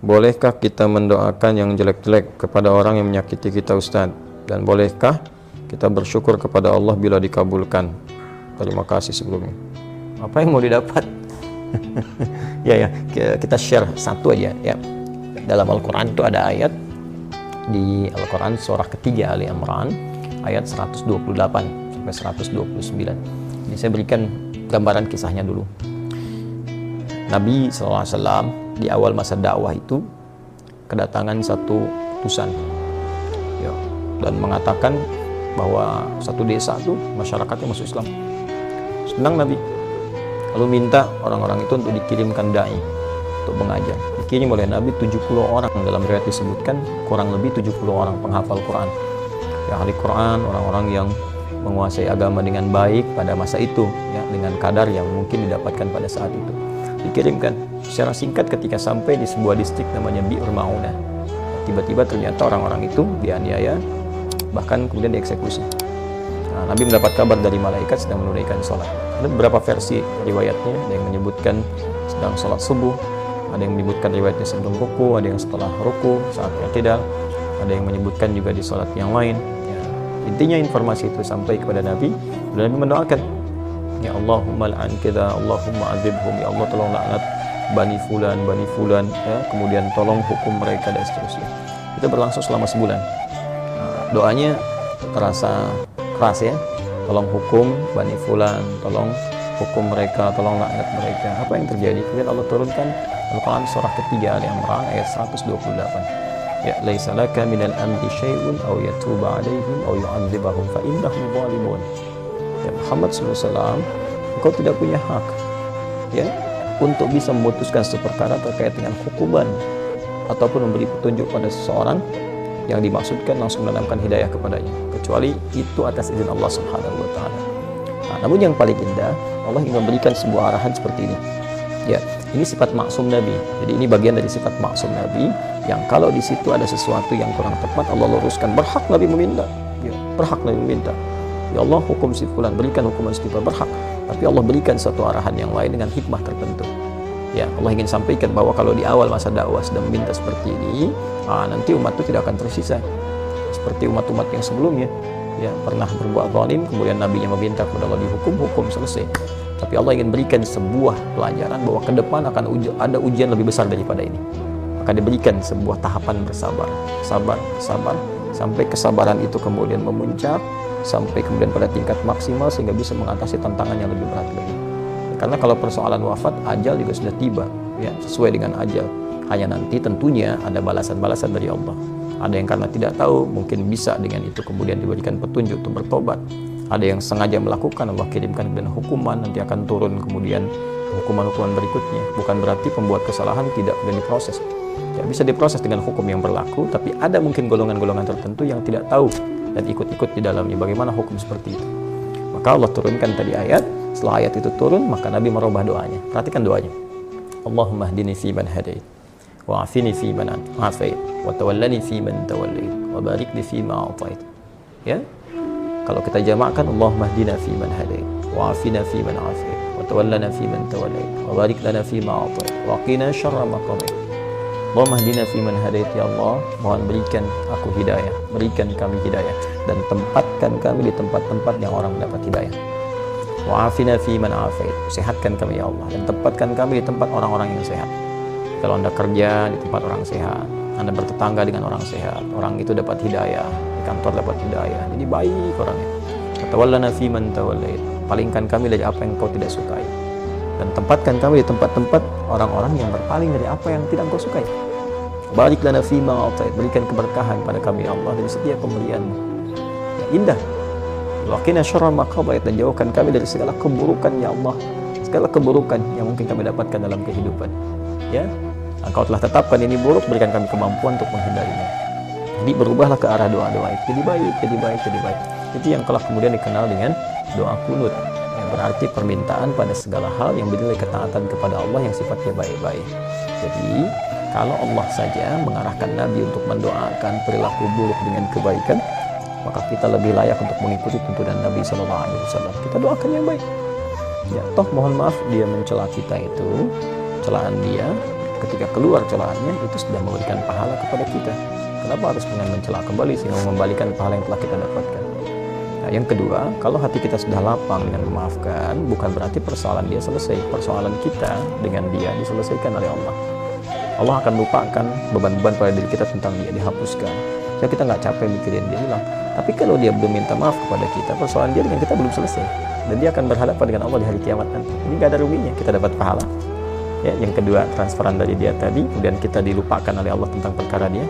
bolehkah kita mendoakan yang jelek-jelek kepada orang yang menyakiti kita Ustaz? Dan bolehkah kita bersyukur kepada Allah bila dikabulkan? Terima kasih sebelumnya. Apa yang mau didapat? Ya, kita share satu aja ya. Dalam Al-Quran itu ada ayat di Al-Quran surah ketiga Ali Imran ayat 128 sampai 129. Ini saya berikan gambaran kisahnya dulu. Nabi SAW di awal masa dakwah itu kedatangan satu utusan ya, dan mengatakan bahwa satu desa itu masyarakatnya masuk Islam. Senang Nabi, lalu minta orang-orang itu untuk dikirimkan dai untuk mengajar. Dikirim oleh Nabi 70 orang, dalam riwayat disebutkan kurang lebih 70 orang penghafal Quran ya, ahli Quran, orang-orang yang menguasai agama dengan baik pada masa itu ya, dengan kadar yang mungkin didapatkan pada saat itu. Dikirimkan secara singkat. Ketika sampai di sebuah distrik namanya Bi'r Ma'unah, tiba-tiba ternyata orang-orang itu dianiaya, bahkan kemudian dieksekusi. Nabi mendapat kabar dari malaikat sedang menunaikan sholat. Ada beberapa versi riwayatnya, ada yang menyebutkan sedang sholat subuh, ada yang menyebutkan riwayatnya sebelum ruku, ada yang setelah ruku saat i'tidal, ada yang menyebutkan juga di sholat yang lain ya. Intinya informasi itu sampai kepada Nabi, dan Nabi mendoakan, ya Allahumma al'an kita, Allahumma adzibhum, ya Allah tolong laknat Bani Fulan ya, kemudian tolong hukum mereka dan seterusnya. Itu berlangsung selama sebulan. Doanya terasa keras ya, tolong hukum Bani Fulan, tolong hukum mereka, tolong laknat mereka. Apa yang terjadi? Kemudian Allah turunkan Al-Quran surah ketiga Ali Imran ayat 128. Ya, laisa laka minal amri syai'un aw yatuba 'alaihim aw yu'adzibahum fa innahum zalimun. Ya Muhammad SAW, engkau tidak punya hak ya untuk bisa memutuskan suatu perkara terkait dengan hukuman ataupun memberi petunjuk pada seseorang yang dimaksudkan langsung menanamkan hidayah kepadanya, kecuali itu atas izin Allah Subhanahu wa taala. Namun yang paling indah, Allah ingin memberikan sebuah arahan seperti ini. Ya, ini sifat maksum Nabi. Jadi ini bagian dari sifat maksum Nabi yang kalau di situ ada sesuatu yang kurang tepat, Allah luruskan. Berhak Nabi meminta. Ya, berhak Nabi meminta. Ya Allah, hukum si fulan, berikan hukuman si fulan, berhak. Tapi Allah berikan satu arahan yang lain dengan hikmah tertentu. Ya, Allah ingin sampaikan bahwa kalau di awal masa dakwah sedang meminta seperti ini, nanti umat itu tidak akan tersisa seperti umat-umat yang sebelumnya. Ya, pernah berbuat zalim, kemudian nabinya meminta kepada Allah dihukum, hukum selesai. Tapi Allah ingin berikan sebuah pelajaran bahwa ke depan akan ada ujian lebih besar daripada ini. Maka diberikan sebuah tahapan bersabar, sabar, sampai kesabaran itu kemudian memuncak, sampai kemudian pada tingkat maksimal sehingga bisa mengatasi tantangan yang lebih berat lagi. Karena kalau persoalan wafat, ajal juga sudah tiba, ya, sesuai dengan ajal. Hanya nanti tentunya ada balasan-balasan dari Allah. Ada yang karena tidak tahu, mungkin bisa dengan itu kemudian diberikan petunjuk untuk bertobat. Ada yang sengaja melakukan, Allah kirimkan kemudian hukuman, nanti akan turun kemudian hukuman-hukuman berikutnya. Bukan berarti pembuat kesalahan tidak kemudian diproses. Ya, bisa diproses dengan hukum yang berlaku, tapi ada mungkin golongan-golongan tertentu yang tidak tahu dan ikut-ikut di dalamnya bagaimana hukum seperti itu. Maka Allah turunkan tadi ayat. Setelah ayat itu turun, maka Nabi merubah doanya. Perhatikan doanya. Allahumma hdini fi man hadait, wa afini fi man afait, wa tawallani fi man tawallait, wa barik li fi ma atait. Ya. Kalau kita jamakkan, Allahumma hdina fi man hadait, wa afina fi man afait, wa tawallana fi man tawallait, wa barik lana fi ma atait, wa qina syarra ma qadait. Allahumma hdina fi man hadait, ya Allah, mohon berikan aku hidayah, berikan kami hidayah, dan tempatkan kami di tempat-tempat yang orang mendapat hidayah. Wa'afina fi man afait, sehatkan kami ya Allah, dan tempatkan kami di tempat orang-orang yang sehat. Kalau Anda kerja di tempat orang sehat, Anda bertetangga dengan orang sehat, orang itu dapat hidayah, di kantor dapat hidayah, jadi baik orangnya. Tawallana fi man tawallait, palingkan kami dari apa yang Kau tidak sukai, dan tempatkan kami di tempat-tempat orang-orang yang berpaling dari apa yang tidak Kau sukai. Barik lana fi ma atait, berikan keberkahan pada kami ya Allah dari setiap pemberian-Mu. Ya, indah. Waqina syarra ma qadait, dan jauhkan kami dari segala keburukan ya Allah, segala keburukan yang mungkin kami dapatkan dalam kehidupan. Ya, Engkau telah tetapkan ini buruk, berikan kami kemampuan untuk menghindarinya. Jadi berubahlah ke arah doa-doa itu, jadi baik, jadi baik, jadi baik. Itu yang telah kemudian dikenal dengan doa kunut, yang berarti permintaan pada segala hal yang bernilai ketaatan kepada Allah yang sifatnya baik-baik. Jadi kalau Allah saja mengarahkan Nabi untuk mendoakan perilaku buruk dengan kebaikan, maka kita lebih layak untuk mengikuti tuntunan Nabi SAW. Kita doakan yang baik. Ya, toh mohon maaf dia mencela kita itu, celaan dia, ketika keluar celahannya itu sudah memberikan pahala kepada kita. Kenapa harus dengan mencela kembali sehingga mengembalikan pahala yang telah kita dapatkan? Nah, yang kedua, kalau hati kita sudah lapang dengan memaafkan, bukan berarti persoalan dia selesai. Persoalan kita dengan dia diselesaikan oleh Allah. Allah akan lupakan beban-beban pada diri kita tentang dia, dihapuskan. Jadi kita nggak capek mikirin dia hilang. Tapi kalau dia belum minta maaf kepada kita, persoalan dia dengan kita belum selesai. Dan dia akan berhadapan dengan Allah di hari kiamat nanti. Ini nggak ada ruginya, kita dapat pahala. Ya, yang kedua, transferan dari dia tadi, kemudian kita dilupakan oleh Allah tentang perkara dia.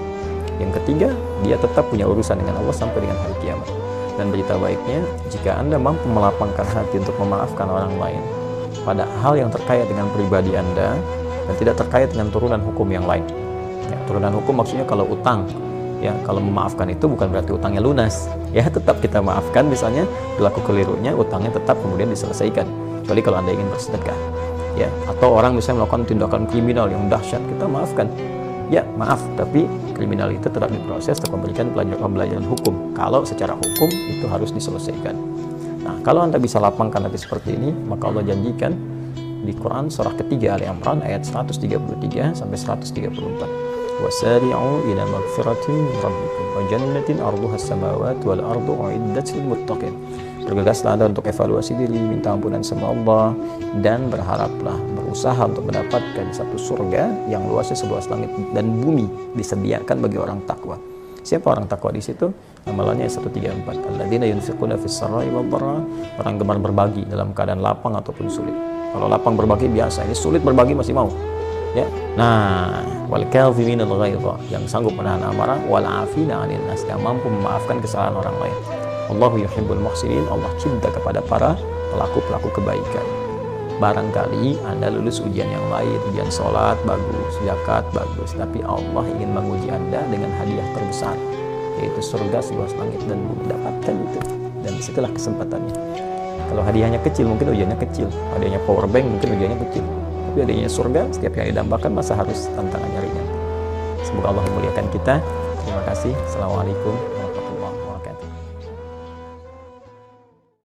Yang ketiga, dia tetap punya urusan dengan Allah sampai dengan hari kiamat. Dan berita baiknya, jika Anda mampu melapangkan hati untuk memaafkan orang lain pada hal yang terkait dengan pribadi Anda dan tidak terkait dengan turunan hukum yang lain. Ya, turunan hukum maksudnya kalau utang, ya, kalau memaafkan itu bukan berarti utangnya lunas. Ya, tetap kita maafkan, misalnya berlaku kelirunya, utangnya tetap kemudian diselesaikan. Kecuali kalau Anda ingin bersedekah. Ya, atau orang misalnya melakukan tindakan kriminal yang dahsyat, kita maafkan. Ya, maaf, tapi kriminal itu tetap diproses untuk memberikan pembelajaran hukum. Kalau secara hukum itu harus diselesaikan. Nah, kalau Anda bisa lapangkan hati seperti ini, maka Allah janjikan di Quran surah ketiga Ali Imran ayat 133 sampai 134. Wasari'u ila magfiratin min rabbikum wa jannatin 'arduha as-samawati wal ardu u'iddat lil muttaqin. Bergegaslah Anda untuk evaluasi diri, minta ampunan sama Allah, dan berharaplah, berusaha untuk mendapatkan satu surga yang luasnya seluas langit dan bumi, disediakan bagi orang takwa. Siapa orang takwa di situ? Amalannya 134. Alladzina yunfiquna fis sarai wad dharra, orang gemar berbagi dalam keadaan lapang ataupun sulit. Kalau lapang berbagi biasa, ini sulit berbagi masih mau. Ya. Nah, wal kadhimina al-ghaidha, yang sanggup menahan amarah, wal 'afina 'anil nas, yang mampu memaafkan kesalahan orang lain. Allahu yuhibbul muhsinin, Allah cinta kepada para pelaku-pelaku kebaikan. Barangkali Anda lulus ujian yang lain, ujian sholat bagus, zakat bagus, tapi Allah ingin menguji Anda dengan hadiah terbesar, yaitu surga seluas langit dan bumi. Dapatkan itu, dan disitulah kesempatannya. Kalau hadiahnya kecil, mungkin ujiannya kecil. Hadiahnya power bank, mungkin ujiannya kecil. Tapi hadiahnya surga, setiap yang didambakan, masa harus tantangannya ringan. Semoga Allah memuliakan kita. Terima kasih. Assalamualaikum warahmatullahi wabarakatuh.